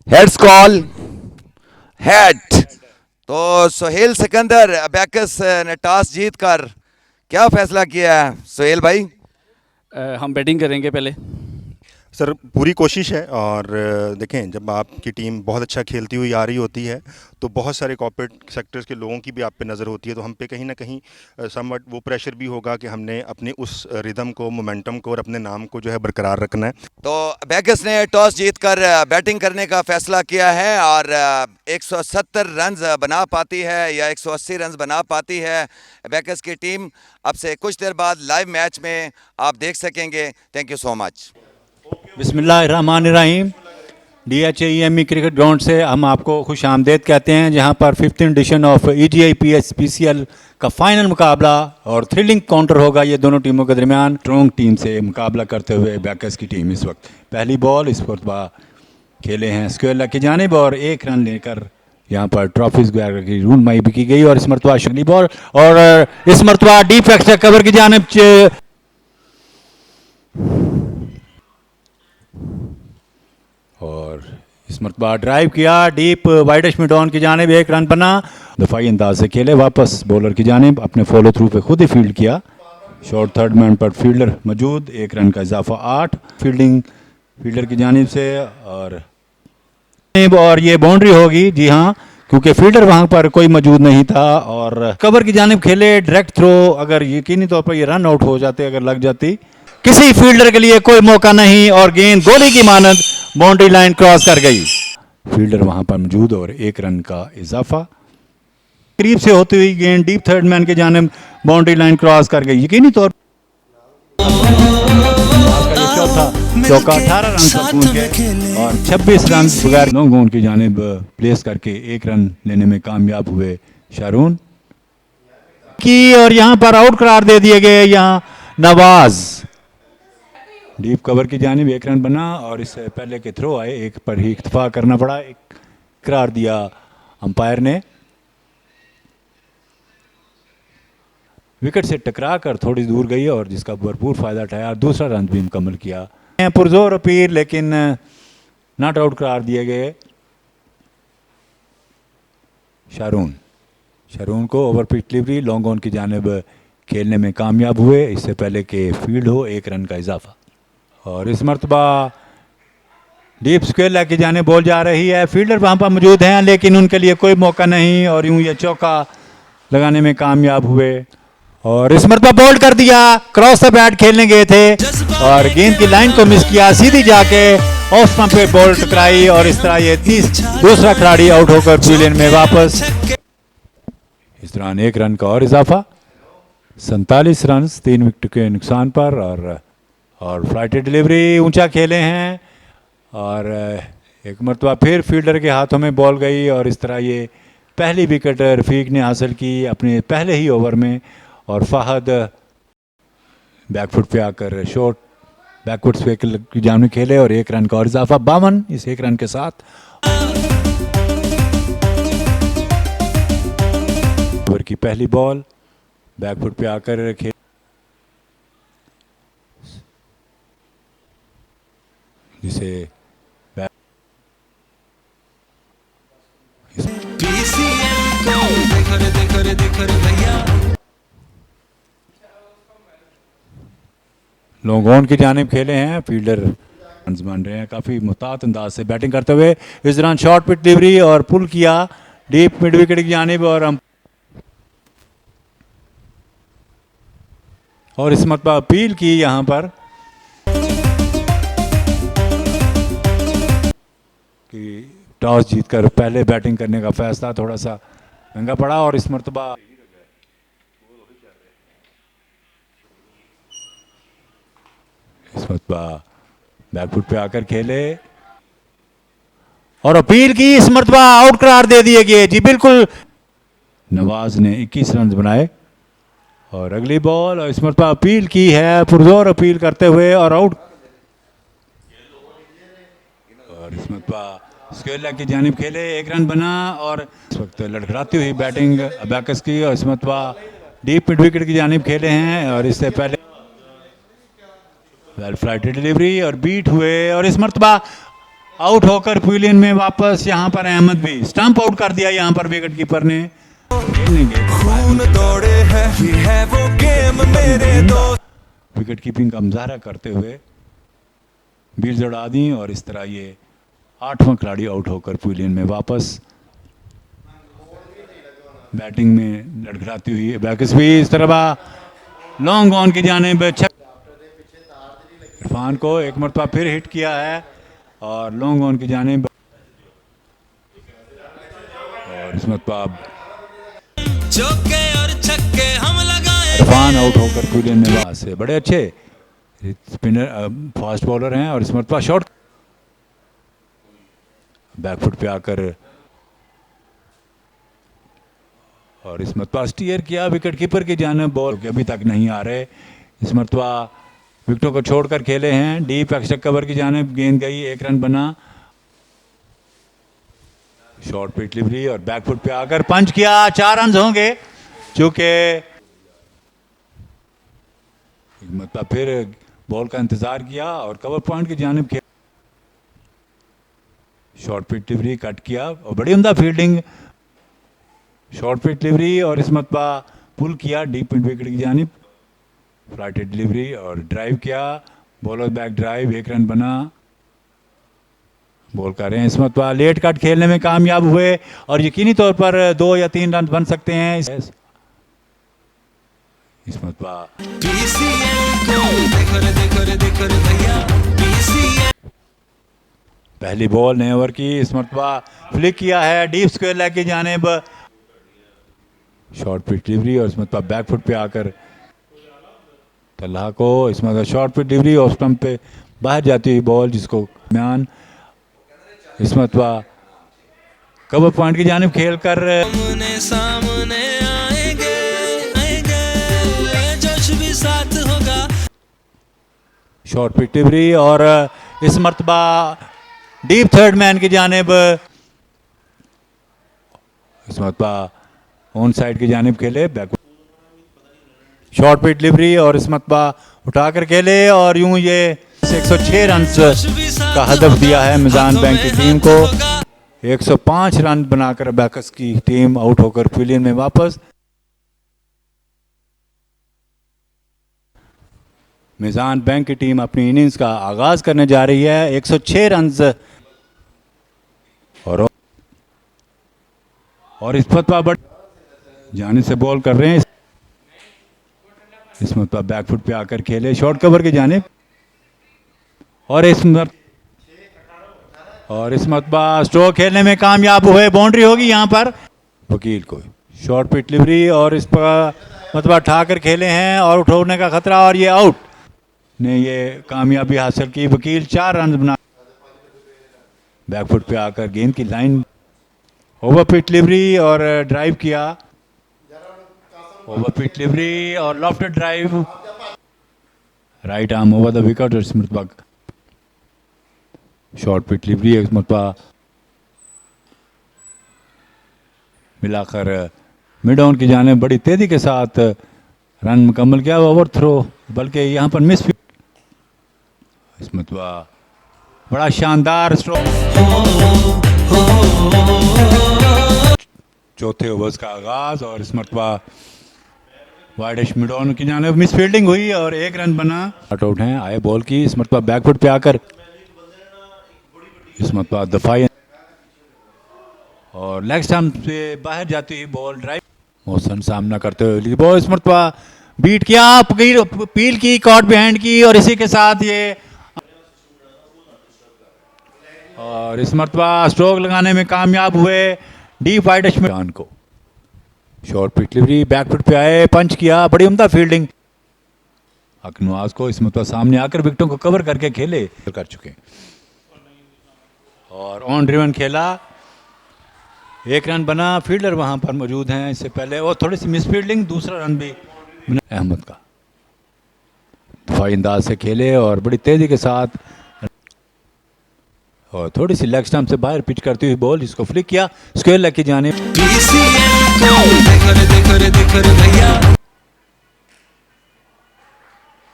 Heads call, head. तो Suhail Sikandar abacus ने toss जीत कर क्या फैसला किया है सुहेल भाई? हम बैटिंग करेंगे पहले। सर पूरी कोशिश है और देखें जब आपकी टीम बहुत अच्छा खेलती हुई आ रही होती है तो बहुत सारे कॉर्पोरेट सेक्टर्स के लोगों की भी आप पे नज़र होती है, तो हम पे कहीं ना कहीं समवट वो प्रेशर भी होगा कि हमने अपने उस रिदम को, मोमेंटम को और अपने नाम को जो है बरकरार रखना है। तो अबैकस ने टॉस जीतकर बैटिंग करने का फैसला किया है और 170 रन बना पाती है या 180 रन बना पाती है अबैकस की टीम। अब से कुछ देर बाद लाइव मैच में आप देख सकेंगे। Thank you so much. बिस्मिल्लाहिर्रहमानिर्रहीम। DHEME क्रिकेट ग्राउंड से हम आपको खुश आमदेद कहते हैं, जहां पर 15th edition of EGIPS PCL का फाइनल मुकाबला और थ्रिलिंग काउंटर होगा ये दोनों टीमों के दरमियान। स्ट्रॉन्ग टीम से मुकाबला करते हुए बैकर्स की टीम इस वक्त पहली बॉल इस वक्त खेले हैं स्क्वायर लेग की जानिब और 1 रन लेकर यहाँ पर ट्रॉफीज की रूनमाई भी की गई और इस मरतबा शगली बॉल और इस मरतबा डीप एक्स्ट्रा कवर की जानिब और इस मरतबा ड्राइव किया डीप वाइडिश मिडॉन की जानिब, 1 रन बना। दफाई अंदाज से खेले वापस बॉलर की जानिब, अपने फॉलो थ्रू पे खुद ही फील्ड किया। शॉर्ट थर्ड मैन पर फील्डर मौजूद, 1 रन का इजाफा 8 फील्डिंग फील्डर की जानिब से और ये बाउंड्री होगी। जी हाँ, क्योंकि फील्डर वहां पर कोई मौजूद नहीं था और कवर की जानिब खेले डायरेक्ट थ्रो। अगर यकीनी तौर पर ये रन आउट हो जाते, अगर लग जाती, किसी फील्डर के लिए कोई मौका नहीं और गेंद गोली की मानद बाउंड्री लाइन क्रॉस कर गई। फील्डर वहां पर मौजूद और 1 रन का इजाफा। करीब से होती हुई गेंद डीप थर्ड मैन के जानिब बाउंड्री लाइन क्रॉस कर गई। यकीनी तौर चौका 18 रन पर कूद के और 26 रन बगैर नो गोल की जानिब प्लेस करके 1 रन लेने में कामयाब हुए शारून की और यहां पर आउट करार दे दिए गए। यहां नवाज डीप कवर की जानिब 1 रन बना और इससे पहले के थ्रो आए, एक पर ही इत्तफाक करना पड़ा, एक करार दिया अंपायर ने। विकेट से टकरा कर थोड़ी दूर गई और जिसका भरपूर फायदा उठाया, दूसरा रन भी मुकम्मल किया। पुरजोर अपील लेकिन नॉट आउट करार दिए गए शारून को। Over pitch delivery long on की जानिब खेलने में कामयाब हुए, इससे पहले के फील्ड हो, 1 रन का इजाफा। और इस मरतबा डीप स्क्वायर लेग की जाने बॉल जा रही है, फील्डर वहां पर मौजूद हैं लेकिन उनके लिए कोई मौका नहीं और यूं ये चौका लगाने में कामयाब हुए और इस मरतबा बॉल्ड कर दिया। क्रॉस द बैट खेलने गए थे और गेंद की लाइन को मिस किया, सीधी जाके ऑफ स्टंप पे बॉल टकराई और इस तरह ये दूसरा खिलाड़ी आउट होकर पवेलियन में वापस। इस दौरान 1 रन का और इजाफा, 47 रन 3 विकेट के नुकसान पर और फ्लाइटेड डिलीवरी ऊंचा खेले हैं और एक मरतबा फिर फील्डर के हाथों में बॉल गई और इस तरह ये पहली विकेट रफीक ने हासिल की अपने पहले ही ओवर में। और फहद बैकफुट पे आकर शॉर्ट बैकवर्ड्स पे की जानिब खेले और 1 रन का और इजाफा, 52 इस 1 रन के साथ। ओवर की पहली बॉल बैकफुट पे आकर खेले, जिसे लॉन्ग ऑन की जानिब खेले हैं। फील्डर रन्स बन रहे हैं काफ़ी मुहतात अंदाज से बैटिंग करते हुए। इस दौरान शॉर्ट पिच डिलीवरी और पुल किया डीप मिड विकेट की जानिब और इस मरतबा अपील की यहाँ पर कि टॉस जीतकर पहले बैटिंग करने का फैसला थोड़ा सा महंगा पड़ा और इस मरतबा बैकफुट पे आकर खेले और अपील की, इस मरतबा आउट करार दे दिए गए। जी बिल्कुल, नवाज ने 21 रन बनाए और अगली बॉल और इस मरतबा अपील की है, पुरजोर अपील करते हुए और आउट। और इस मरतबा स्क्वायर लेग की जानिब खेले, 1 रन बना और इस वक्त लड़खड़ाती हुई बैटिंग अबैकस की और इस मरतबा डीप मिड विकेट की जानिब खेले हैं और इससे पहले वेल फ्लाइटेड डिलीवरी और बीट हुए और इस मरतबा आउट होकर पवेलियन में वापस। यहाँ पर अहमद भी स्टंप आउट कर दिया यहाँ पर विकेट कीपर ने। खून दौड़े है ये है वो गेम मेरे दोस्त। विकेट कीपिंग का मुजाहरा करते हुए बील्स उड़ा दी और इस तरह ये 8वां खिलाड़ी आउट होकर पवेलियन में वापस। बैटिंग में लड़खड़ाती हुई बैकस भी इस तरह लॉन्ग ऑन की जानिब इरफान को एक मरतबा फिर हिट किया है और लॉन्ग ऑन की जानिब। और इस मरतबा चौके और छक्के हम लगाए। इरफान आउट होकर पवेलियन में वहां से बड़े अच्छे स्पिनर फास्ट बॉलर हैं और इस मरतबा शॉट बैकफुट पे आकर और इस मरतबा स्टीयर किया विकेट कीपर की जानिब। बॉल के अभी तक नहीं आ रहे। इस मरतबा विकेटों को छोड़कर खेले हैं डीप एक्स्ट्रा कवर की जानिब। गेंद गई, 1 रन बना। शॉर्ट पे डिलीवरी और बैकफुट पे आकर पंच किया। 4 रन होंगे चूंकि मतलब फिर बॉल का इंतजार किया और कवर पॉइंट की जानिब खेल। शॉर्ट पे डिलीवरी कट किया और बड़ी उम्दा फील्डिंग। शॉर्ट पे डिलीवरी और इस मरतबा पुल किया डीप मिड विकेट की जानिब। फ्लाइटेड डिलीवरी और ड्राइव किया। बॉलर बैक ड्राइव, 1 रन बना। बॉल कर रहे हैं इस मरतबा लेट कट खेलने में कामयाब हुए और यकीनी तौर पर 2 या 3 रन बन सकते हैं। इस मरतबा पहली बॉल नए ओवर की। इस मरतबा फ्लिक किया है डीप स्क्वायर लेग की जानिब। शॉर्ट पिच डिलीवरी और इस मरतबा बैकफुट पे आकर तल्हा को इस मरतबा शॉर्ट पिच डिलीवरी और स्टंप पे बाहर जाती हुई बॉल जिसको म्यान इस मरतबा कवर पॉइंट की जानिब खेल कर सामने आएंगे जोश भी साथ होगा। शॉर्ट पिच डिलीवरी और इस मरतबा डीप थर्ड मैन की जानिब। इस मरतबा ऑन साइड की जानिब खेले बैक। शॉर्ट पिच डिलीवरी और इस मरतबा उठाकर खेले और यूं ये 106 रन का हदफ दिया है मिजान बैंक की टीम को। 105 रन बनाकर बैकस की टीम आउट होकर पवेलियन में वापस। मिजान बैंक की टीम अपनी इनिंग्स का आगाज करने जा रही है। 106 रन और इस मरतबा बट जाने से बॉल कर रहे हैं। इस मरतबा बैकफुट पे आकर खेले शॉर्ट कवर की जानिब और इस मरतबा स्ट्रोक खेलने में कामयाब हुए। बाउंड्री होगी यहाँ पर वकील को। शॉर्ट पिच डिलीवरी और इस पर मरतबा ठाकर खेले हैं और उठोने का खतरा और ये आउट ने ये कामयाबी हासिल की। वकील 4 रन बना। बैकफुट पे आकर गेंद की लाइन ओवर पिच डिलीवरी और ड्राइव किया। ओवर पिच डिलीवरी और lofted drive right arm over the wicket और इस मरतबा शॉर्ट पिच डिलीवरी एक मरतबा मिलाकर मिड ऑन की जानिब बड़ी तेजी के साथ रन मुकम्मल किया। ओवर थ्रो बल्कि यहाँ पर मिस। इस मरतबा बड़ा शानदार स्ट्रोक। चौथे ओवर्स का आगाज और इस मरतबा वाइडिश मिड ऑन की जानिब मिस फील्डिंग हुई और 1 रन बना। आउट हैं आए बॉल की। इस मरतबा बैकफुट पे आकर इस मरतबा दफाई और लेग स्टंप से बाहर जाती हुई बॉल ड्राइव। मौसम सामना करते हुए बॉल इस मरतबा बीट किया पील की कॉट बिहाइंड की और इसी के साथ ये और इस मरतबा स्ट्रोक लगाने में कामयाब हुए डीप वाइडिश मिड को। शॉर्ट पिच डिलीवरी बैकफुट पे आए पंच किया बड़ी उम्दा फील्डिंग। अकनवाज को इस मरतबा सामने आकर विकेटों को कवर करके खेले कर चुके और ऑन ड्रिवन खेला। 1 रन बना। फील्डर वहां पर मौजूद हैं इससे पहले और थोड़ी सी मिस फील्डिंग। दूसरा रन भी अहमद का दफाई अंदाज से खेले और बड़ी तेजी के साथ और थोड़ी सी लेग स्टंप से बाहर पिच करती हुई बॉल जिसको फ्लिक किया स्क्वायर लेग की जानिब।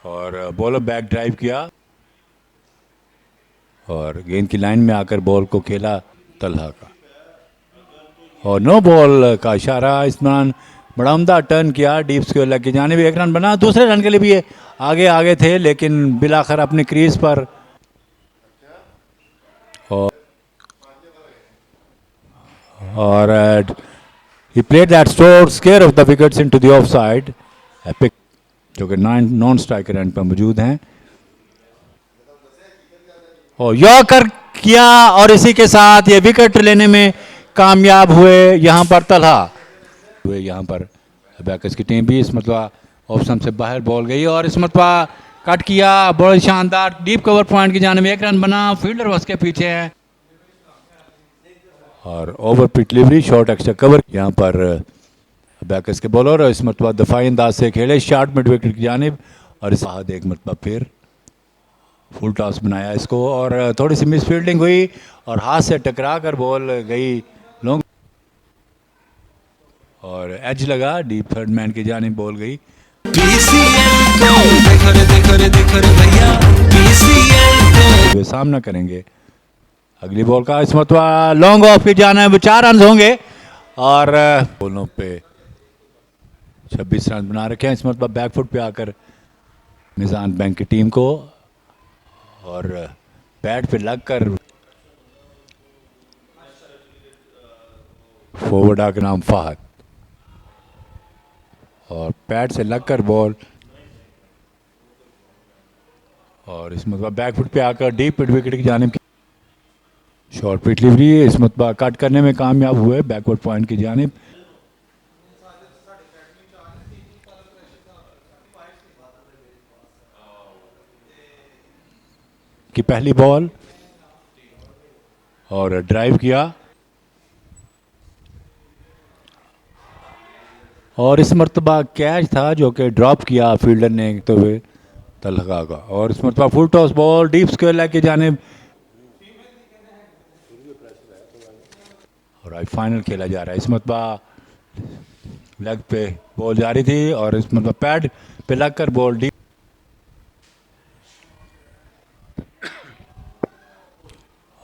और बॉलर बैक ड्राइव किया और गेंद की लाइन में आकर बॉल को खेला तलहा का, और नो बॉल का इशारा। इस दौरान बड़ा उम्दा टर्न किया डीप स्क्वायर लेग की जानिब, 1 रन बना। दूसरे रन के लिए भी ये आगे आगे थे, लेकिन बिलाखिर अपने क्रीज पर और he played that short scare of the wickets into the offside, जो कि नॉन स्ट्राइकर एंड पर मौजूद हैं, और यॉर्कर किया और इसी के साथ ये विकेट लेने में कामयाब हुए यहाँ पर तलहा हुए। यहाँ पर अबैकस की टीम भी इस मरतबा ऑप्शन से बाहर बॉल गई और इस मरतबा कट किया, बहुत शानदार डीप कवर पॉइंट की जानिब 1 रन बना। फील्डर उसके पीछे है और over pitch delivery short extra cover. यहाँ पर अबैकस के बॉलर इस मरतबा दफाई अंदाज से खेले शॉर्ट मिड विकेट की जानिब, और इस बाद एक मरतबा फिर फुल टॉस बनाया इसको, और थोड़ी सी मिस फील्डिंग हुई और हाथ से टकरा कर बॉल गई लॉन्ग, और एज लगा डीप थर्ड मैन की जानिब बॉल गई। वे सामना करेंगे अगली बॉल का। इस मरतबा लॉन्ग ऑफ की जानिब 4 रन होंगे और बॉलों पे 26 रन बना रखे हैं। इस मरतबा बैकफुट पे आकर निज़ाम बैंक की टीम को, और बैट पे लगकर फॉरवर्ड का नाम फहद, और पैड से लगकर बॉल, और इस मरतबा बैकफुट पे आकर डीप मिड विकेट की जानिब शॉर्ट पिच डिलीवरी इस मरतबा कट करने में कामयाब हुए बैकवर्ड पॉइंट की जानिब। की पहली बॉल और ड्राइव किया, और इस मरतबा कैच था जो कि ड्रॉप किया फील्डर ने तो वे तलहा का, और इस मरतबा full toss ball deep square leg की जानिब, और आज फाइनल खेला जा रहा है। इस मरतबा लेग पे बॉल जा रही थी और इस मरतबा पैड पे लगकर बॉल डीप,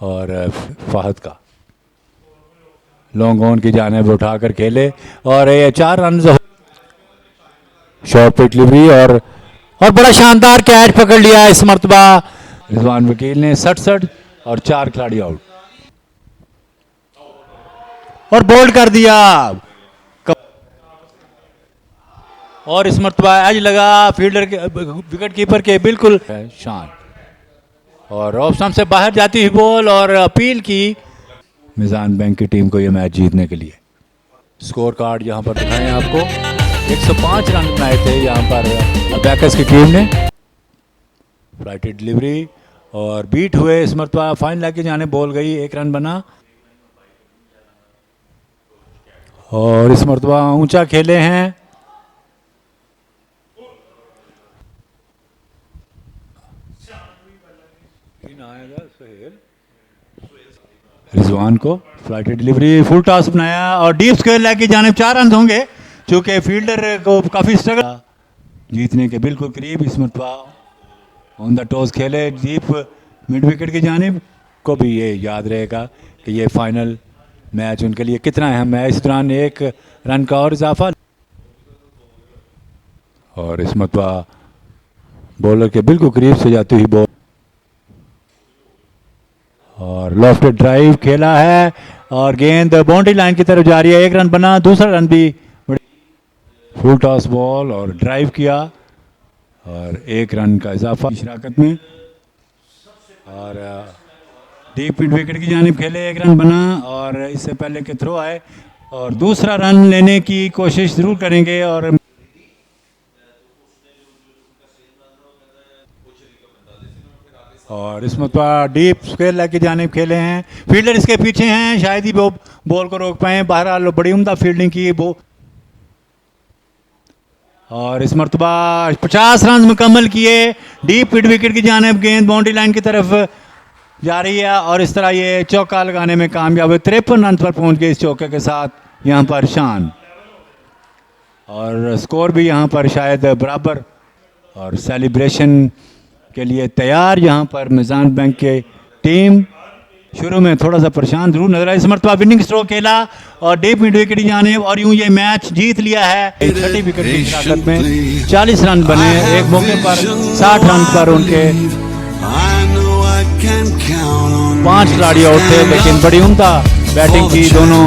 और फहद का लॉन्ग ऑन की जानिब उठाकर खेले और ये 4 रन शॉर्ट पिच डिलीवरी, और बड़ा शानदार कैच पकड़ लिया इस मरतबा रिजवान वकील ने। 67 और 4 खिलाड़ी आउट, और बोल्ड कर दिया, और इस मरतबा एज लगा फील्डर के विकेट कीपर के बिल्कुल शान, और ऑफ स्टंप से बाहर जाती हुई बॉल, और अपील की निज़ाम बैंक की टीम को यह मैच जीतने के लिए। स्कोर कार्ड यहाँ पर दिखाएं आपको, 105 रन बनाए थे यहाँ पर अबैकस की टीम ने। फ्लाइटेड डिलीवरी और बीट हुए इस मरतबा फाइन लेग की जाने बॉल गई, 1 रन बना, और इस मरतबा ऊंचा खेले हैं रिजवान को। फ्लाइटेड डिलीवरी फुल टॉस बनाया और डीप स्क्वायर लेग की जानिब 4 रन होंगे, चूँकि फील्डर को काफ़ी स्ट्रगल जीतने के बिल्कुल करीब। इस मरतबा ऑन द टॉस खेले डीप मिड विकेट की जानिब, को भी ये याद रहेगा कि ये फाइनल मैच उनके लिए कितना अहम है। इस दौरान 1 रन का और इजाफा, और इस मरतबा बॉलर के बिल्कुल करीब से जाती हुई बॉल, और लॉफ्टेड ड्राइव खेला है और गेंद बाउंड्री लाइन की तरफ जा रही है, 1 रन बना। दूसरा रन भी फुल टॉस बॉल और ड्राइव किया और 1 रन का इजाफा शराकत में, और डीप मिड विकेट की जानिब खेले, 1 रन बना, और इससे पहले के थ्रो आए और दूसरा रन लेने की कोशिश जरूर करेंगे, और इस मरतबा डीप स्क्वायर लेग की जानिब खेले हैं। फील्डर इसके पीछे हैं, शायद ही वो बॉल को रोक पाए। बहरहाल बड़ी उम्दा फील्डिंग की वो, और इस मरतबा 50 रन मुकम्मल किए। डीप मिड विकेट की जानिब गेंद बाउंड्री लाइन की तरफ जा रही है, और इस तरह ये चौका लगाने में कामयाब हुए। 53 रन पर पहुंच गए इस चौके के साथ यहाँ पर शान, और स्कोर भी यहाँ पर शायद बराबर, और सेलिब्रेशन के लिए तैयार यहाँ पर निज़ाम बैंक के टीम शुरू में थोड़ा सा परेशान जरूर नजर आया, इस मरतबा विनिंग स्ट्रोक खेला और डीप मिड विकेट की जानिब और यूं ये मैच जीत लिया है। छठी विकेट की हिरासत में 40 रन बने, एक मौके पर 60 रन पर उनके 5 खिलाड़ी आउट थे, लेकिन बड़ी उम्दा बैटिंग की दोनों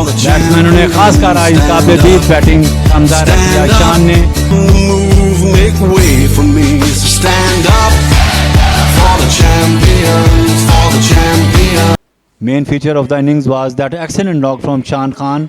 बैट्समैनों ने, खासकर आज काबिल बैटिंग का मुजाहरा किया शान ने। Make way for me, so stand up for the champions, for the champions. Main feature of the innings was that excellent knock from Shan Khan